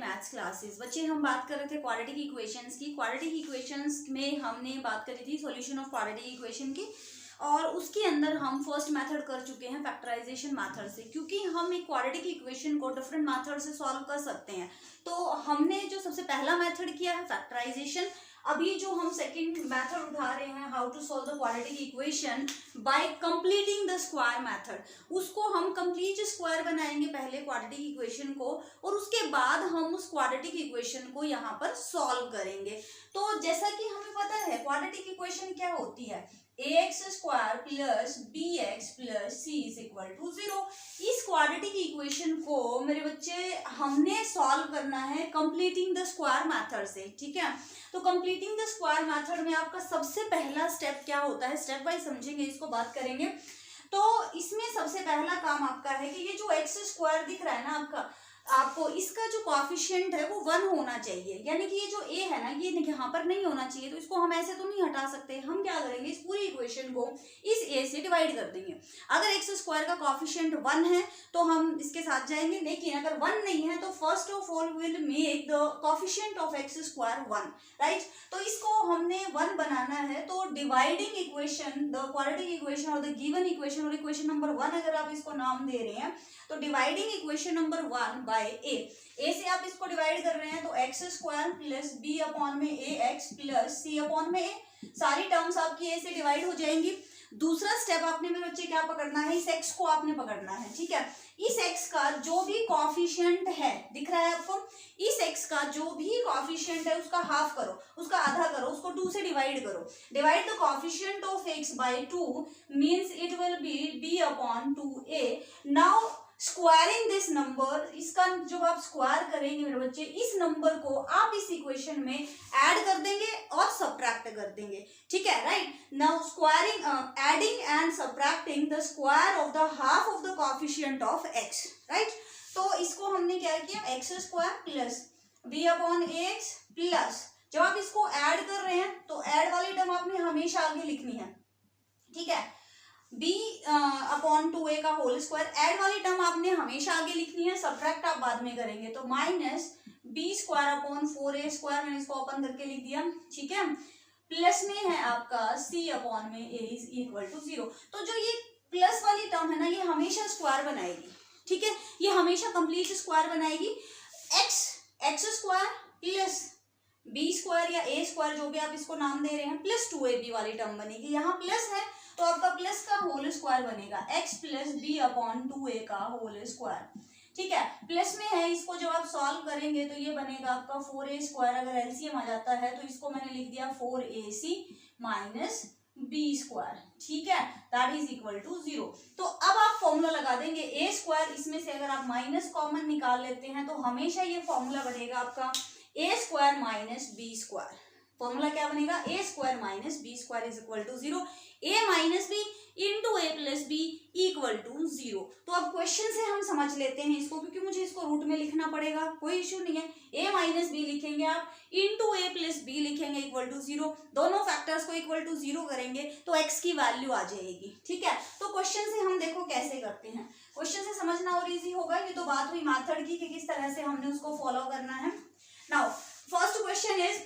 Maths classes. बच्चे हम बात कर रहे थे क्वाड्रेटिक इक्वेशंस की। क्वाड्रेटिक इक्वेशंस में हमने बात करी थी सॉल्यूशन ऑफ क्वाड्रेटिक इक्वेशन की, और उसके अंदर हम फर्स्ट मेथड कर चुके हैं फैक्टराइजेशन मेथड से, क्योंकि हम एक क्वाड्रेटिक इक्वेशन को डिफरेंट मेथड से सॉल्व कर सकते हैं। तो हमने जो सबसे पहला मेथड किया है फैक्टराइजेशन। अभी जो हम सेकंड मेथड उठा रहे हैं, how to solve the quadratic equation by completing the square method, उसको हम कंप्लीट स्क्वायर बनाएंगे पहले क्वाड्रेटिक इक्वेशन को, और उसके बाद हम उस क्वाड्रेटिक इक्वेशन को यहाँ पर सॉल्व करेंगे। तो जैसा कि हमें पता है क्वाड्रेटिक इक्वेशन क्या होती है, ax square plus bx plus c is equal to 0। इस क्वाड्रेटिक इक्वेशन को मेरे बच्चे हमने सॉल्व करना है कंप्लीटिंग द स्क्वायर मेथड से, ठीक है। तो कंप्लीटिंग द स्क्वायर मेथड में आपका सबसे पहला स्टेप क्या होता है, स्टेप वाइज समझेंगे, इसको बात करेंगे। तो इसमें सबसे पहला काम आपका है कि ये जो एक्स स्क्वायर दिख रहा है ना आपको इसका जो कॉफिशिएंट है वो 1 होना चाहिए, यानी कि ये जो a है ना ये यहाँ पर नहीं होना चाहिए। तो इसको हम ऐसे तो नहीं हटा सकते, हम क्या करेंगे, इस पूरी इक्वेशन को इस a से डिवाइड कर देंगे। अगर एक्स स्क्वायर का कॉफिशिएंट 1 है तो हम इसके साथ जाएंगे, लेकिन अगर 1 नहीं है तो first of all will make the coefficient of x square 1, right. तो इसको हमने 1 बनाना है, तो dividing equation the quadratic equation और द गिवन इक्वेशन, और इक्वेशन नंबर 1 अगर आप इसको नाम दे रहे हैं तो dividing equation number 1 by a से आप इसको डिवाइड कर रहे हैं तो x square plus b upon में a x plus c upon में ए, सारी टर्म्स आपकी ए से डिवाइड हो जाएंगी। दूसरा स्टेप आपने मेरे बच्चे क्या पकड़ना है, इस एक्स को आपने पकड़ना है, ठीक है। इस एक्स का जो भी कॉफिशिएंट है दिख रहा है आपको, इस एक्स का जो भी कॉफिशिएंट है उसका हाफ करो, उसका आधा करो, उसको 2 से डिवाइड करो। Divide the coefficient of x by 2 means it will be b upon 2a। Now squaring this number, इसका जब आप स्क्वायर करेंगे मेरे बच्चे, इस नंबर को आप इस इक्वेशन में ऐड कर देंगे और सब्ट्रैक्ट कर देंगे, ठीक है, right. Now squaring adding and subtracting the square of the half of the coefficient of x, right. तो इसको हमने क्या किया, x square plus b upon a x plus, जब आप इसको ऐड कर रहे हैं तो ऐड वाली टर्म आपने हमेशा आगे लिखनी है, ठीक है। b अपॉन 2a का होल स्क्वायर, ऐड वाली टर्म आपने हमेशा आगे लिखनी है, सब्ट्रैक्ट आप बाद में करेंगे। तो minus b square upon 4a square, मैंने इसको ओपन करके लिख दिया, ठीक है। प्लस में है आपका c अपॉन में a इज इक्वल टू 0। तो जो ये प्लस वाली टर्म है ना ये हमेशा स्क्वायर बनाएगी, ठीक है, ये हमेशा कंप्लीट स्क्वायर बनाएगी। X square plus b square या ए स्क्वायर जो भी आप इसको नाम दे रहे हैं प्लस 2ab वाली टर्म बनेगी। यहाँ प्लस है तो आपका प्लस का होल स्क्वायर बनेगा x plus b upon 2a का होल स्क्वायर, ठीक है। प्लस में है, इसको जब आप सॉल्व करेंगे तो ये बनेगा आपका 4a स्क्वायर, अगर एलसीएम आ जाता है तो इसको मैंने लिख दिया 4ac माइनस बी स्क्वायर, ठीक है, दैट इज इक्वल टू 0। तो अब आप फॉर्मूला लगा देंगे a स्क्वायर, इसमें से अगर आप माइनस कॉमन निकाल लेते हैं तो हमेशा ये फॉर्मूला बनेगा आपका a square minus b square. Formula क्या बनेगा, a square minus b square is equal to 0, a minus b into a plus b equal to 0। तो अब क्वेश्चन से हम समझ लेते हैं इसको, क्योंकि मुझे इसको रूट में लिखना पड़ेगा, कोई इश्यू नहीं है। a माइनस बी लिखेंगे आप, इंटू ए प्लस बी लिखेंगे इक्वल टू 0, दोनों फैक्टर्स को इक्वल टू 0 करेंगे तो x की वैल्यू आ जाएगी, ठीक है। तो क्वेश्चन से हम देखो कैसे करते हैं, क्वेश्चन से समझना और ईजी होगा। ये तो बात हुई मेथड की कि किस तरह से हमने उसको फॉलो करना है। Now first question is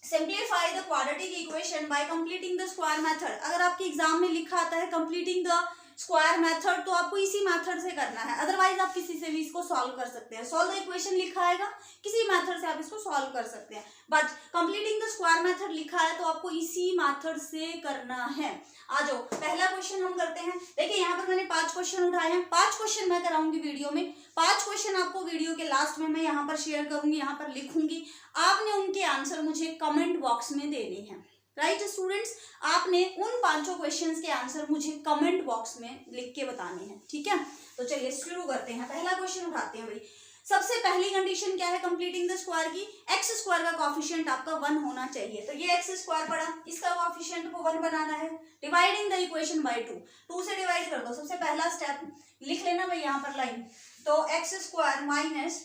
simplify the quadratic equation by completing the square method। अगर आपके एग्जाम में लिखा आता है completing the square method तो आपको इसी मेथड से करना है, अदरवाइज आप किसी से भी इसको सॉल्व कर सकते हैं। सॉल्व द इक्वेशन लिखा आएगा, किसी मेथड से आप इसको सॉल्व कर सकते हैं, but completing the square method लिखा है तो आपको इसी मेथड से करना है। आ जाओ, पहला क्वेश्चन हम करते हैं। देखिए यहाँ पर मैंने 5 क्वेश्चन उठाए हैं, 5 क्वेश्चन मैं कराऊंगी वीडियो में, 5 क्वेश्चन आपको वीडियो के लास्ट में मैं यहाँ पर शेयर करूंगी, यहाँ पर लिखूंगी, आपने उनके आंसर मुझे कमेंट बॉक्स में देने हैं, राइट स्टूडेंट्स। आपने उन 5 क्वेश्चंस के आंसर मुझे कमेंट बॉक्स में लिख के बताने हैं, ठीक है। तो चलिए शुरू करते हैं, पहला क्वेश्चन उठाते हैं भाई। सबसे पहली कंडीशन क्या है कंप्लीटिंग द स्क्वायर की, एक्स स्क्वायर का कॉफिशिएंट आपका 1 होना चाहिए। तो ये एक्स स्क्वायर पड़ा, इसका कॉफिशिएंट को 1 बनाना है, डिवाइडिंग द इक्वेशन बाय 2 से डिवाइड कर दो। सबसे पहला स्टेप लिख लेना भाई यहाँ पर लाइन, तो x square minus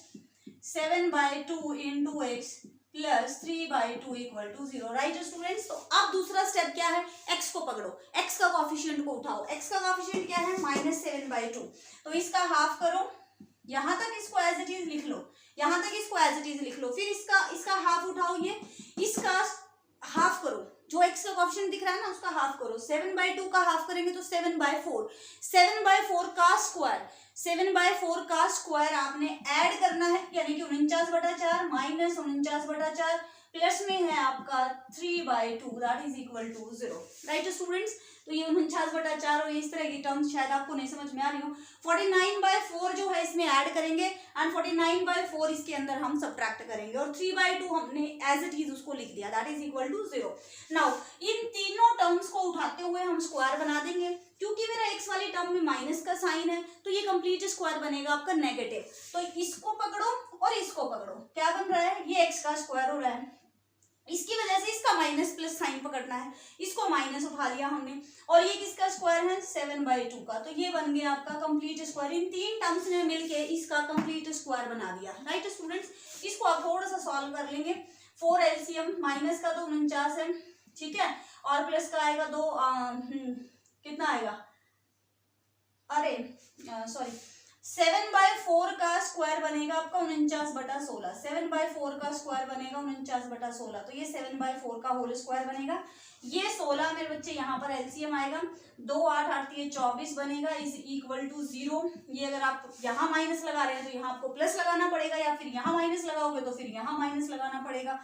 7/2 into x plus 3/2 equal to 0, right students. तो अब दूसरा स्टेप क्या है, x को पकड़ो, x का कॉफिशिएंट को उठाओ। x का कॉफिशिएंट क्या है -7/2, तो इसका हाफ करो यहाँ तक इसको एज इट इज लिख लो, यहाँ तक इसको एज इट इज लिख लो। फिर इसका हाफ उठाओ, ये इसका हाफ करो, जो x का कोएफिशिएंट दिख रहा है ना उसका हाफ करो। 7/2 का हाफ करेंगे तो 7/4, 7/4 का स्क्वायर, 7/4 का स्क्वायर आपने ऐड करना है, यानी कि 49/4 माइनस 49/4 प्लस में है आपका 3/2 that is equal to 0। Right students, तो ये 49/4 और इस तरह की टर्म्स शायद आपको नहीं समझ में आ रही हो। 49/4 जो है इसमें ऐड करेंगे एंड 49/4 इसके अंदर हम सब्ट्रैक्ट करेंगे और 3/2 हमने एज इट इज उसको लिख दिया that is equal to 0। Now इन तीनों टर्म्स को उठाते हुए हम स्क्वायर बना देंगे। क्योंकि मेरा x वाली टर्म में माइनस का साइन है तो ये कंप्लीट स्क्वायर बनेगा आपका नेगेटिव। तो इसको पकड़ो और इसको पकड़ो, क्या बन रहा है, ये x का स्क्वायर हो रहा है, इसकी वजह से इसका माइनस प्लस साइन पकड़ना है, इसको माइनस उठा लिया हमने, और ये किसका स्क्वायर है 7/2 का, तो ये बन गया आपका कंप्लीट स्क्वायर। इन तीन टर्म्स ने मिलके इसका कंप्लीट स्क्वायर बना दिया। राइट स्टूडेंट्स, इसको आप थोड़ा सा सॉल्व कर लेंगे। 4 LCM, माइनस का तो 49 है, ठीक है, और प्लस का आएगा 2, कितना आएगा, अरे सॉरी 7/4 का स्क्वायर बनेगा आपका 49/16, 7/4 का स्क्वायर बनेगा 49/16, तो ये 7/4 का होल स्क्वायर बनेगा। ये 16 मेरे बच्चे यहाँ पर एलसीएम आएगा, 2 8 8 ये 24 बनेगा इज इक्वल टू 0। ये अगर आप यहाँ माइनस लगा रहे हैं तो यहाँ आपको प्लस लगाना पड़ेगा, या फिर यहाँ माइनस लगाओगे तो फिर यहाँ माइनस लगाना पड़ेगा।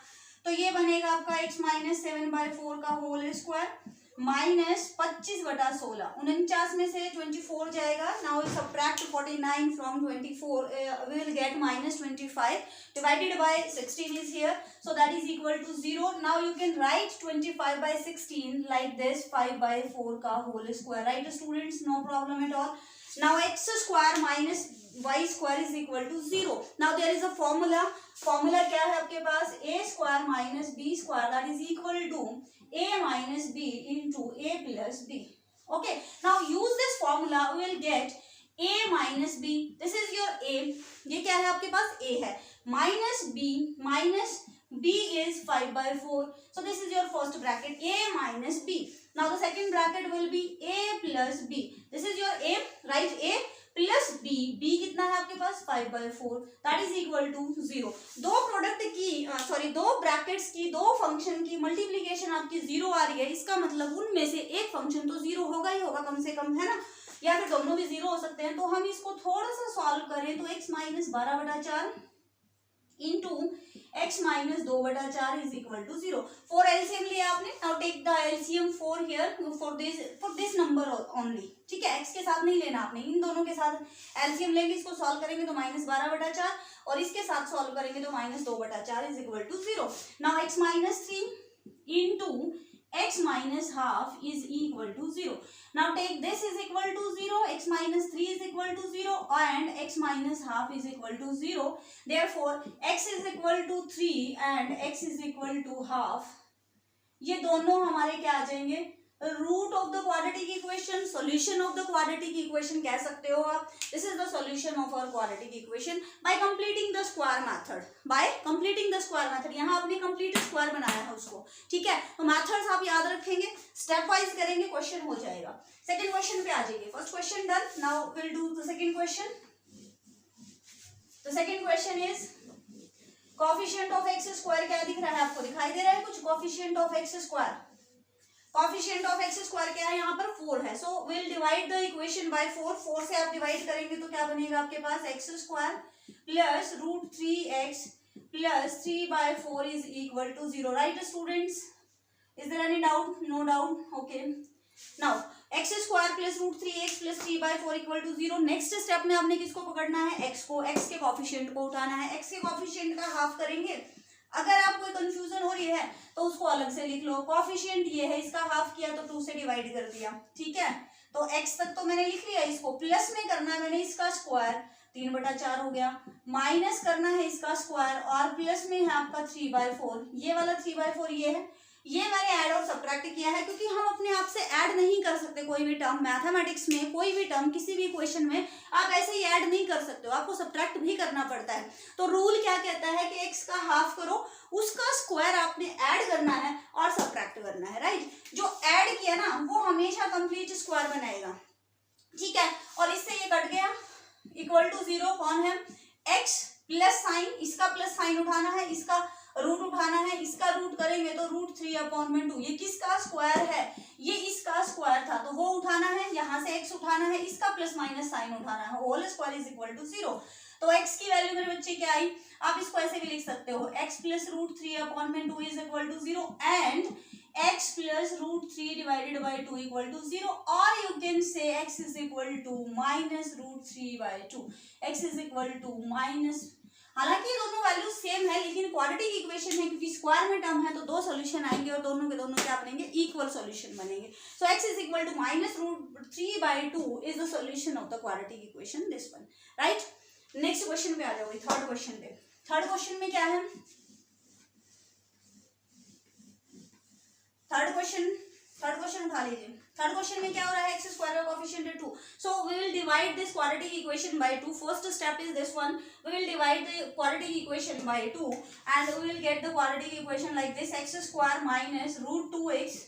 तो ये बनेगा आपका x माइनस 7/4 का होल स्क्वायर माइनस 25/16, 49 में से 24 जाएगा। Now subtract 49 from 24, we will get minus 25 divided by 16 is here, so that is equal to 0. Now you can write 25/16 like this, 5/4 का whole square. Right students, no problem at all. Now x square minus y square is equal to 0. Now there is a formula क्या है आपके पास, a square minus b square that is equal to a minus b into a plus b. Okay, now use this formula, we will get a minus b, this is your a, ये क्या है आपके पास a है, minus b is 5/4, so this is your first bracket a minus b. Now the second bracket will be a plus b, this is your a, right, a plus b कितना है आपके पास 5/4 that is equal to 0। दो product की दो brackets की, दो function की multiplication आपकी 0 आ रही है, इसका मतलब उनमें से एक फंक्शन तो 0 होगा ही होगा कम से कम, है ना, या फिर दोनों भी 0 हो सकते हैं। तो हम इसको थोड़ा सा सॉल्व करें तो x minus 12/4 into x minus 2/4 is equal to 0। 4 LCM लिया आपने, now take the LCM 4 here for this number only, ठीक है, x के साथ नहीं लेना आपने, इन दोनों के साथ एलसीएम लेंगे, इसको सॉल्व करेंगे तो माइनस 12/4 और इसके साथ सॉल्व करेंगे तो minus 2/4 is equal to 0। Now x minus 3 into x minus half is equal to 0. Now take this is equal to 0, x minus 3 is equal to 0 and x minus half is equal to 0. Therefore x is equal to 3 and x is equal to half. ये दोनों हमारे क्या आ जाएंगे, root of the quadratic equation, solution of the quadratic equation कह सकते हो आप। This is the solution of our quadratic equation by completing the square method, by completing the square method. यहाँ आपने कंप्लीट स्क्वायर बनाया है उसको, ठीक है, तो मेथड्स आप याद रखेंगे, स्टेप वाइज करेंगे, क्वेश्चन हो जाएगा। सेकंड क्वेश्चन पे आ जाइए, first question done, now will do the second question. The second question is coefficient of x square, क्या दिख रहा है आपको, दिखाई दे रहा है कुछ, coefficient of x square, coefficient of x square क्या है यहाँ पर 4 है, so will divide the equation by 4, 4 से आप डिवाइड करेंगे तो क्या बनेगा आपके पास x square plus √3x plus 3/4 is equal to 0। Right students, is there any doubt, no doubt, okay. Now x square plus √3x plus 3/4 equal to 0। Next step में आपने किसको पकड़ना है, x को, x के कोएफिशिएंट को उठाना है, x के कोएफिशिएंट का हाफ करेंगे। अगर आपको कंफ्यूजन हो रही है तो उसको अलग से लिख लो, कोएफिशिएंट ये है, इसका हाफ किया तो 2 से डिवाइड कर दिया, ठीक है, तो x तक तो मैंने लिख लिया, इसको प्लस में करना है मैंने इसका स्क्वायर 3/4 हो गया, माइनस करना है इसका स्क्वायर और प्लस में है आपका 3/4, ये वाला 3/4 ये है, ये मैंने ऐड और सब्ट्रैक्ट किया है क्योंकि हम अपने आप से ऐड नहीं कर सकते कोई भी टर्म, मैथमेटिक्स में कोई भी टर्म किसी भी इक्वेशन में आप ऐसे ही ऐड नहीं कर सकते हो, आपको सब्ट्रैक्ट भी करना पड़ता है। तो रूल क्या कहता है कि x का हाफ करो, उसका स्क्वायर आपने ऐड करना है और सब्ट्रैक्ट करना है, राइट, जो ऐड किया ना वो हमेशा कंप्लीट स्क्वायर बनाएगा, ठीक है, और इससे ये कट गया, ये इक्वल टू 0 कौन है, x प्लस साइन, इसका प्लस साइन उठाना है, इसका रूट उठाना है, इसका रूट करेंगे तो √3/2। ये किसका स्क्वायर है, ये इसका स्क्वायर था तो वो उठाना है, यहाँ से x उठाना है, इसका प्लस माइनस साइन उठाना है, whole square is equal to 0। तो x की वैल्यू मेरे बच्चे क्या आई, आप इसको ऐसे भी लिख सकते हो, x plus √3/2 is equal to 0 and x plus √3/2 equal to 0, और you can say x is equal to minus √3/2, x is equal to minus, हालांकि ये दोनों वैल्यू सेम है लेकिन क्वाड्रेटिक इक्वेशन है क्योंकि स्क्वायर में टर्म है तो दो सॉल्यूशन आएंगे और दोनों के दोनों क्या बनेंगे, इक्वल सॉल्यूशन बनेंगे। So x is equal to minus √3/2 is the solution of the quadratic equation, this one, right. Next question पे आ जाओगे, थर्ड क्वेश्चन पे। थर्ड क्वेश्चन में क्या है, थर्ड क्वेश्चन उठा लीजिए। थर्ड क्वेश्चन में क्या हो रहा है, एक्स स्क्वायर का कोएफिशिएंट है 2, so we will divide this quadratic equation by 2। First step is this one, we will divide the quadratic equation by 2 and we will get the quadratic equation like this, x square minus √2x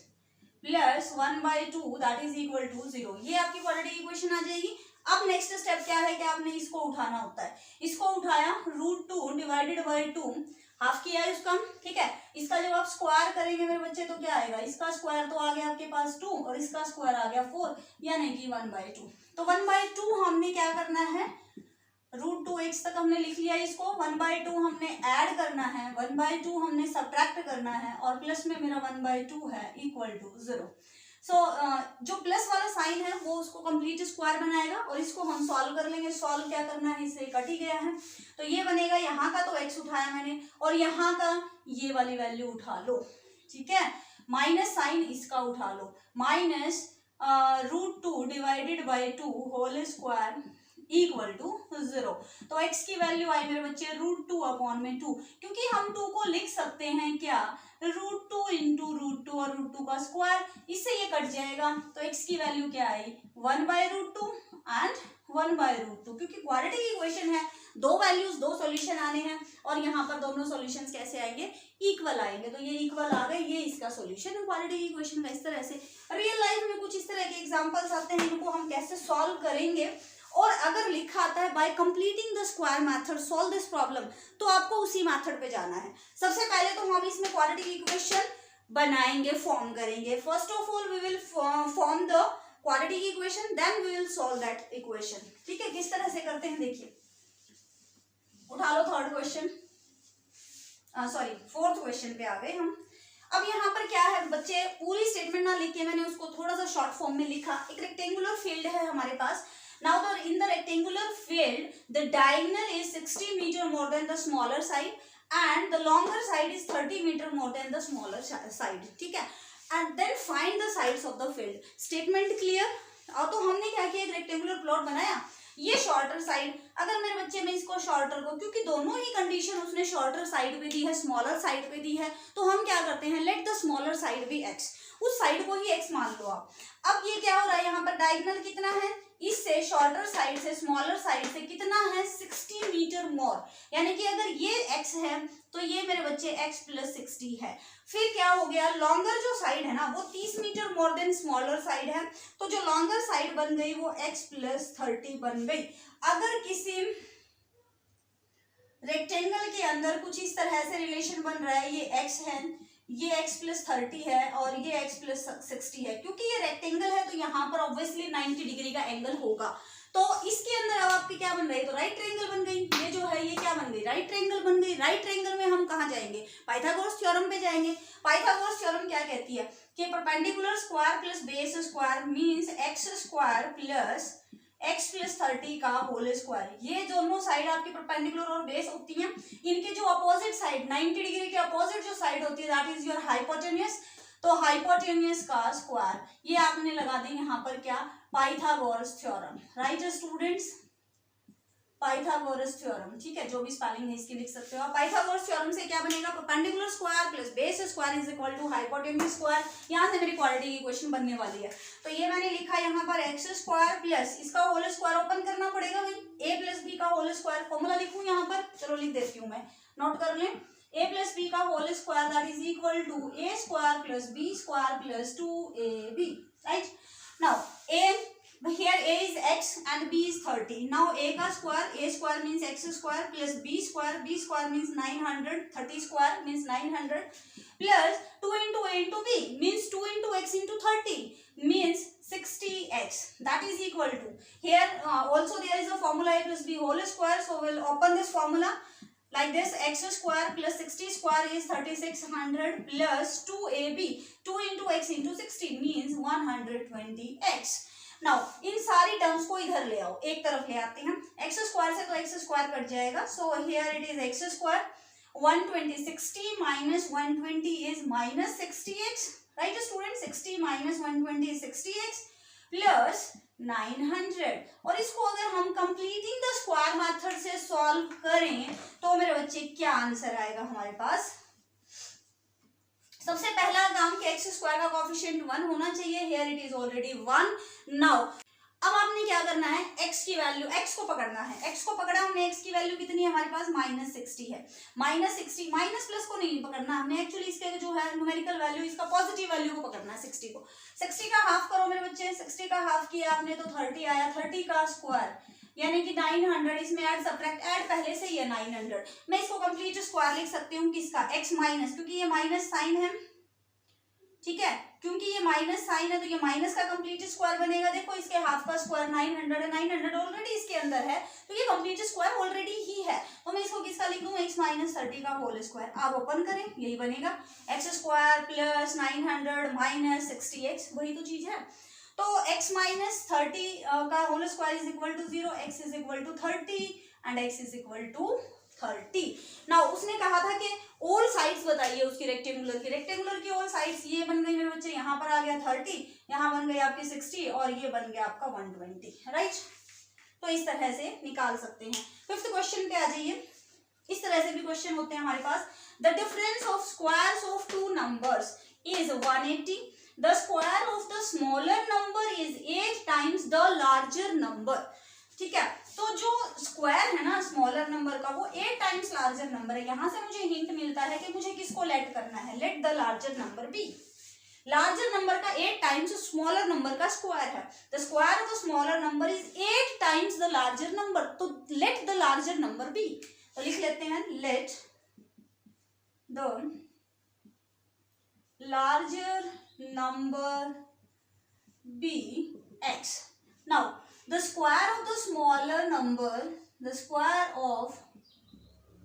plus 1/2 that is equal to 0। ये आपकी quadratic equation आ जाएगी। अब next step क्या है कि आपने इसको उठाना होता है, इसको उठाया, √2 डिवाइडेड बाय 2 हाफ किया है उसका, ठीक है। इसका जब आप स्क्वायर करेंगे मेरे बच्चे तो क्या आएगा, इसका स्क्वायर तो आ गया आपके पास 2 और इसका स्क्वायर आ गया 4, यानी कि 1/2। तो 1/2 हमने क्या करना है, √2x तक हमने लिख लिया इसको, 1/2 हमने ऐड करना है, 1/2 हमने सब्ट्रैक्ट करना है और प्लस में मेरा 1/2 है इक्वल टू 0। सो जो प्लस वाला साइन है वो उसको कंप्लीट स्क्वायर बनाएगा और इसको हम सॉल्व कर लेंगे। सॉल्व क्या करना है, इससे कट ही गया है तो ये बनेगा, यहाँ का तो x उठाया मैंने और यहाँ का ये वाली वैल्यू उठा लो, ठीक है। माइनस साइन इसका उठा लो, minus √2 divided by 2 whole square equal to 0। तो x की वैल्यू आई मेरे बच्चे √2/2, क्योंकि हम 2 को लिख सकते हैं क्या, √2 इंटू √2 और √2 का स्क्वायर, इससे ये कट जाएगा तो x की वैल्यू क्या आई 1/√2 एंड 1/√2, क्योंकि क्वाड्रेटिक इक्वेशन है, दो वैल्यूज दो सॉल्यूशन आने हैं और यहाँ पर दोनों सॉल्यूशंस कैसे आएंगे, इक्वल आएंगे। तो ये इक्वल आ गए, ये इसका सॉल्यूशन है क्वाड्रेटिक इक्वेशन का। इस तरह से रियल लाइफ में कुछ इस तरह के एग्जांपल्स आते हैं, इनको हम कैसे सॉल्व करेंगे। और अगर लिखा आता है bye completing the square method solve this problem, तो आपको उसी मेथड पे जाना है। सबसे पहले तो हम इसमें क्वाड्रेटिक इक्वेशन बनाएंगे, फॉर्म करेंगे। First of all we will form the quadratic equation, then we will solve that equation, ठीक है। किस तरह से करते हैं देखिए, उठा लो third question, sorry fourth question पे आ गए हम। अब यहाँ पर क्या है बच्चे, पूरी स्टेटमेंट ना लिख के मैंने उसको थोड़ा सा शॉर्ट फॉर्म में लिखा। एक रेक्टेंगुलर फील्ड है हमारे पास। Now in the rectangular field, the diagonal is 60 meter more than the smaller side and the longer side is 30 meter more than the smaller side, ठीक है। And then find the sides of the field. Statement clear? और तो हमने क्या किया, एक rectangular plot बनाया, ये शॉर्टर साइड, अगर मेरे बच्चे में इसको शॉर्टर को, क्योंकि दोनों ही कंडीशन उसने शॉर्टर साइड पे दी है, स्मॉलर साइड पे दी है, तो हम क्या करते हैं, let the smaller side be x, उस साइड को ही x मान लो आप। अब ये क्या हो रहा है, यहाँ पर डायगोनल कितना है, इससे शॉर्टर साइड से स्मॉलर साइड से कितना है 60 मीटर मोर, यानी कि अगर ये x है तो ये मेरे बच्चे x प्लस 60 है। फिर क्या हो गया, लॉन्गर जो साइड है ना वो 30 metre more than smaller side है, तो जो लॉन्गर साइड बन गई वो x प्लस 30 बन गई। अगर किसी रेक्टेंगल के अंदर कुछ इस तरह से रिलेशन बन रहा है, ये x है, ये x प्लस 30 है और ये x प्लस 60 है, क्योंकि ये रेक्टेंगल है तो यहाँ पर ऑब्वियसली 90 डिग्री का एंगल होगा। तो इसके अंदर अब आपकी क्या बन रही है, तो राइट ट्रायंगल बन गई। ये जो है ये क्या बन गई, राइट ट्रायंगल बन गई। राइट ट्रायंगल में हम कहाँ जाएंगे, पाइथागोरस थ्योरम पे जाएंगे। पाइथागोरस थ्योरम क्या कहती है कि perpendicular square plus base square means x square plus x plus 30 का होल स्क्वायर। ये दोनों साइड आपकी परपेंडिकुलर और बेस होती हैं, इनके जो अपोजिट साइड 90 डिग्री के अपोजिट जो साइड होती है दैट इज योर हाइपोटेन्यूस, तो हाइपोटेन्यूस का स्क्वायर, ये आपने लगा दें यहाँ पर क्या, Pythagoras theorem, right students, Pythagoras theorem, ठीक है। जो भी स्पेलिंग है इसकी लिख सकते हो। पाइथागोरस थ्योरम से क्या बनेगा, perpendicular square plus base square is equal to hypotenuse square. यहाँ से मेरी क्वाड्रेटिक इक्वेशन बनने वाली है, तो ये मैंने लिखा यहाँ पर एक्स स्क्वायर प्लस इसका होल स्क्वायर ओपन करना पड़ेगा भाई, ए प्लस बी का होल स्क्वायर। फॉर्मूला लिखूं यहाँ पर, चलो लिख देती हूँ मैं, नोट कर लें। a प्लस बी का whole square that is equal to a square plus b square plus 2ab, right. Now a here a is x and b is 30. Now a का square means x square plus b square means 900, 30 square means 900 plus 2 into a into b means 2 into x into 30 means 60x. That is equal to, here also there is a formula a plus b whole square, so we'll open this formula like this. X square plus 60 square is 3600 plus 2ab, 2 into x into 60 means 120x. Now in सारी terms को इधर ले आओ, एक तरफ ले आते हैं. एक्स स्क्वायर से तो एक्स स्क्वायर कट जाएगा, so here it is x square 120, 60 minus 120 is minus 60x, right students? 60 minus 120 is 60x plus 900. और इसको अगर हम कंप्लीटिंग द स्क्वायर मेथड से सॉल्व करें तो मेरे बच्चे क्या आंसर आएगा हमारे पास. सबसे पहला काम कि एक्स स्क्वायर का कोएफिशिएंट 1 होना चाहिए. Here it is already 1. Now अब आपने क्या करना है, x की वैल्यू, x को पकड़ना है. x को पकड़ा हमने, x की वैल्यू कितनी है हमारे पास, -60 है. -60 माइनस प्लस को नहीं पकड़ना हमने, एक्चुअली इसके जो है न्यूमेरिकल वैल्यू, इसका पॉजिटिव वैल्यू को पकड़ना है 60 को. 60 का हाफ करो मेरे बच्चे, 60 का हाफ किया आपने तो 30 आया. 30 का स्क्वायर यानी कि 900, इसमें ऐड सब्ट्रैक्ट, ऐड पहले से ही है 900. मैं इसको कंप्लीट स्क्वायर लिख सकती हूँ किसका, x माइनस, क्योंकि ये माइनस साइन है, ठीक है, क्योंकि ये माइनस साइन है तो ये माइनस का कंप्लीट स्क्वायर बनेगा. देखो इसके हाफ का स्क्वायर 900 है, 900 ऑलरेडी इसके अंदर है तो ये कंप्लीट स्क्वायर ऑलरेडी ही है. तो मैं इसको किसका लिख दूं, x माइनस 30 का होल स्क्वायर. आप ओपन करें, यही बनेगा x square plus 900 minus 60x, वही तो चीज है. तो x माइनस 30 का whole square is equal to 0, x is equal to 30 and x is equal to 30. Now उसने कहा था कि ऑल साइड्स बताइए उसकी रेक्टेंगुलर की. रेक्टेंगुलर की ऑल साइड्स ये बन गई मेरे बच्चे, यहाँ पर आ गया 30, यहाँ बन गई आपकी 60 और ये बन गया आपका 120, राइट. तो इस तरह से निकाल सकते हैं. फिफ्थ क्वेश्चन पे आ जाइए. इस तरह से भी क्वेश्चन होते हैं हमारे पास. The difference of squares of two numbers is 180. The square of the smaller number is 8 times the larger number. ठीक है, तो जो स्क्वायर है ना स्मॉलर नंबर का, वो 8 टाइम्स लार्जर नंबर है. यहां से मुझे हिंट मिलता है कि मुझे किसको लेट करना है, let the larger number be. Larger number का 8 टाइम्स स्मॉलर नंबर का स्क्वायर है. The square of the smaller number is 8 times the larger number. तो let the larger number be. तो लिख लेते हैं, let the larger number be x. Now the square of the smaller number, the square of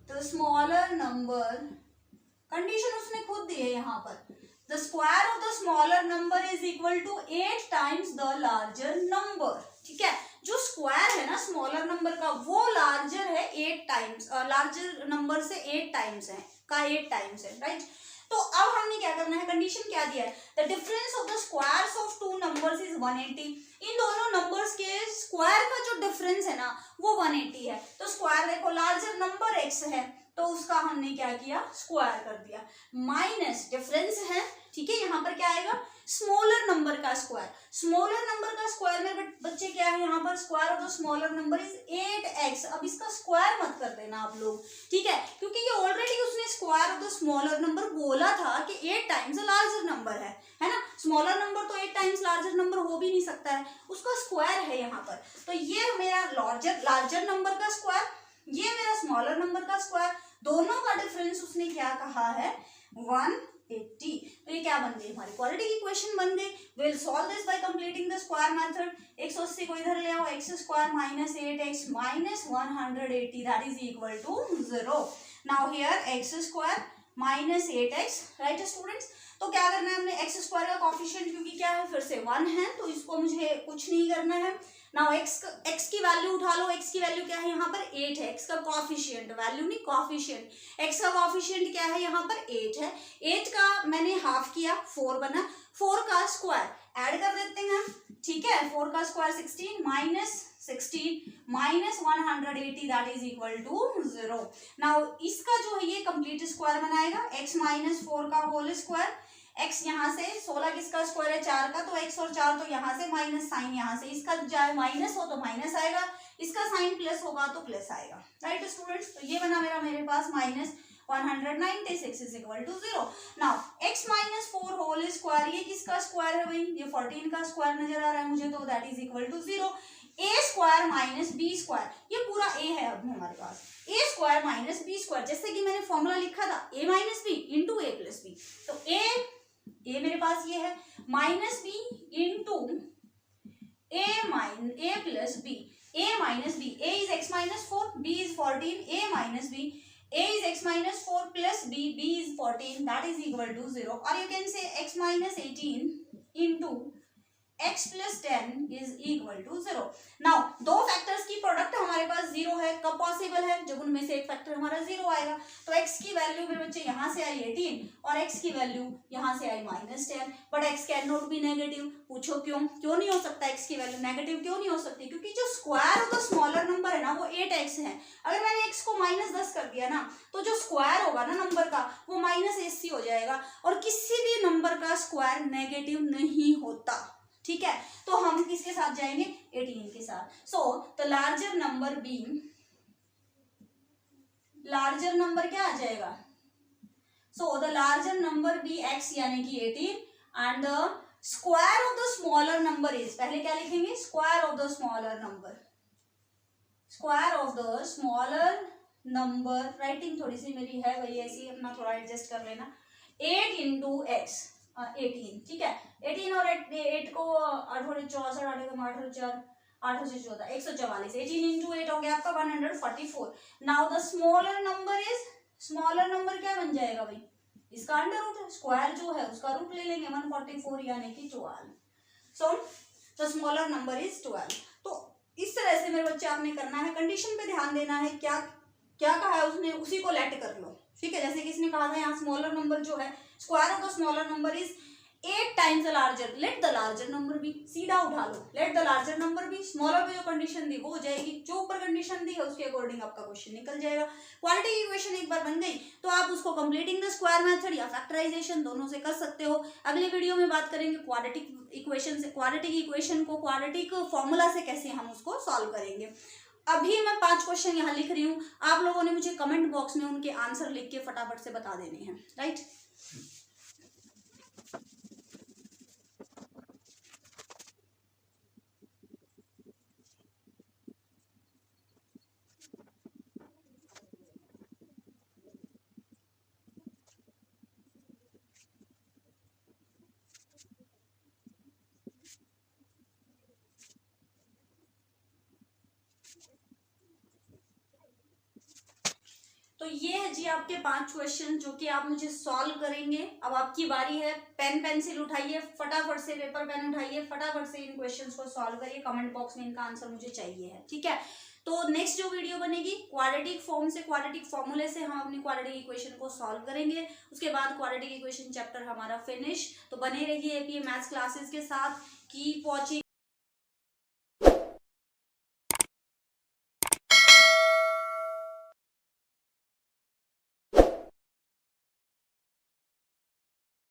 the smaller number, condition उसने खुद दी है यहाँ पर. The square of the smaller number is equal to 8 times the larger number. ठीक है, जो square है ना स्मॉलर नंबर का वो लार्जर है 8 टाइम्स, लार्जर नंबर से 8 टाइम्स है, का 8 टाइम्स है, राइट. तो अब हमने क्या करना है, कंडीशन क्या दिया है, the difference of the squares of two numbers is 180. इन दोनों नंबर्स के स्क्वायर का जो डिफरेंस है ना वो 180 है. तो स्क्वायर देखो, लार्जर नंबर x है तो उसका हमने क्या किया, स्क्वायर कर दिया. माइनस डिफरेंस है, ठीक है, यहाँ पर क्या आएगा, स्मॉलर नंबर का स्क्वायर. स्मॉलर नंबर का स्क्वायर में बच्चे क्या है, यहाँ पर square of the smaller number is 8x. अब इसका स्क्वायर मत कर देना आप लोग, ठीक है, क्योंकि ये ऑलरेडी उसने square of the smaller number बोला था कि 8 टाइम्स लार्जर नंबर है ना. स्मॉलर नंबर तो 8 टाइम्स लार्जर नंबर हो भी नहीं सकता है, उसका स्क्वायर है यहाँ पर. तो ये मेरा लार्जर नंबर का स्क्वायर, ये मेरा स्मॉलर नंबर का स्क्वायर, दोनों का डिफरेंस उसने क्या कहा है, 180. तो ये क्या बन गई, हमारी क्वाड्रेटिक इक्वेशन बन गई. Will solve this by completing the square method. 180 को इधर ले आओ, x square minus 8x minus 180 that is equal to 0. Now here x square minus 8x, right students. तो क्या करना है हमने, एक्स स्क्वायर का कॉफिशिएंट क्योंकि क्या है फिर से 1 है तो इसको मुझे कुछ नहीं करना है. नाउ एक्स की वैल्यू उठा लो. एक्स की वैल्यू क्या है यहाँ पर, 8 है. एक्स का कॉफिशिएंट, वैल्यू नहीं कॉफिशिएंट. एक्स का कॉफिशिएंट क्या है यहाँ पर, 8 है. 8 का मैंने हाफ किया, 4 बना. 4 का स्क्वायर ऐड कर देते हैं, ठीक है. 4 का square 16 minus 16 minus 180 that is equal to 0. Now इसका जो है ये कंप्लीट स्क्वायर बनाएगा, x माइनस 4 का होल स्क्वायर. x यहाँ से 16 किसका स्क्वायर है, 4 का, तो x और 4 तो यहाँ से माइनस साइन, यहाँ से इसका चाहे माइनस हो तो माइनस आएगा, इसका साइन प्लस होगा तो प्लस आएगा, राइट स्टूडेंट्स. तो ये बना मेरे पास minus 196 is equal to 0। Now x minus 4 whole square, ये किसका स्क्वायर है भाई, ये 14 का स्क्वायर नजर आ रहा है मुझे, तो that is equal to 0। A square minus b square, ये पूरा ए है अब हमारे पास, a square minus b square, जैसे कि मैंने फॉर्मूला लिखा था a minus b into a plus b, तो ए मेरे पास ये है, minus b into a plus b, a minus b, a is x minus 4, b is 14, a minus b, a is x minus 4 plus b is 14, that is equal to 0, or you can say x minus 18 into x plus 10 is equal to 0। now दो factors की product हमारे पास 0 है, कब possible है, जब उनमें से एक फैक्टर हमारा 0 आएगा, तो x की वैल्यू मेरे बच्चे यहाँ से आई 18 और x की वैल्यू यहाँ से आई -10, but x can not be negative. पूछो क्यों नहीं हो सकता, x की वैल्यू नेगेटिव क्यों नहीं हो सकती, क्योंकि जो square of the smaller number है ना वो 8x है। अगर मैंने x को -10 कर दिया ना, तो जो स्क्वायर होगा ना नंबर का वो -80 हो जाएगा, और किसी भी नंबर का स्क्वायर नेगेटिव नहीं होता, ठीक है। तो हम किसके साथ जाएंगे, 18 के साथ। So the larger number be, larger number क्या आ जाएगा, so the larger number be x यानी कि 18 and the square of the smaller number is, पहले क्या लिखेंगे, square of the smaller number, square of the smaller number, writing थोड़ी सी मेरी है वही ऐसी, अपना थोड़ा एडजस्ट कर लेना, 8 इंटू एक्स 18, ठीक है। 18 और 8 को 8 64, 8 4 8 से 14 144, 18 इंटू 8 हो गया आपका 144। Now the smaller number is, smaller number क्या बन जाएगा भाई, इसका अंडर रूट, स्क्वायर जो है उसका रूट ले लेंगे 144 यानी कि 12। So the smaller number is 12। तो इस तरह से मेरे बच्चे आपने करना है, कंडीशन पे ध्यान देना है, क्या क्या कहा है उसने, उसी को लेट कर लो, ठीक है। जैसे कि इसने कहा था यहाँ स्मॉलर नंबर जो है, square of the smaller number is 8 times the larger, let the larger number be, सीधा उठा लो, let the larger number be, smaller पे जो कंडीशन दी वो हो जाएगी, जो ऊपर कंडीशन दी है उसके अकॉर्डिंग आपका क्वेश्चन निकल जाएगा। क्वालिटी की इक्वेशन एक बार बन गई तो आप उसको कंप्लीटिंग द स्क्वायर मेथड या फैक्टराइजेशन दोनों से कर सकते हो। अगले वीडियो में बात करेंगे क्वाड्रेटिक इक्वेशन से, क्वाड्रेटिक इक्वेशन को क्वाड्रेटिक फॉर्मूला से कैसे हम उसको सॉल्व करेंगे। अभी मैं 5 क्वेश्चन यहाँ लिख रही हूँ, आप लोगों ने मुझे कमेंट बॉक्स में उनके आंसर लिख के फटाफट से बता देने हैं, राइट। तो ये है जी आपके 5 क्वेश्चन जो कि आप मुझे सॉल्व करेंगे। अब आपकी बारी है, पेन पेंसिल उठाइए, फटाफट से पेपर पेन उठाइए, फटाफट से इन क्वेश्चंस को सॉल्व करिए, कमेंट बॉक्स में इनका आंसर मुझे चाहिए है, ठीक है। तो नेक्स्ट जो वीडियो बनेगी क्वाड्रेटिक फॉर्म से, क्वाड्रेटिक फॉर्मूले से हम अपनी क्वाड्रेटिक इक्वेशन को सॉल्व करेंगे। उसके बाद क्वाड्रेटिक इक्वेशन चैप्टर हमारा फिनिश। तो बने रहिए एपीए मैथ्स क्लासेस के साथ, कीप वॉचिंग।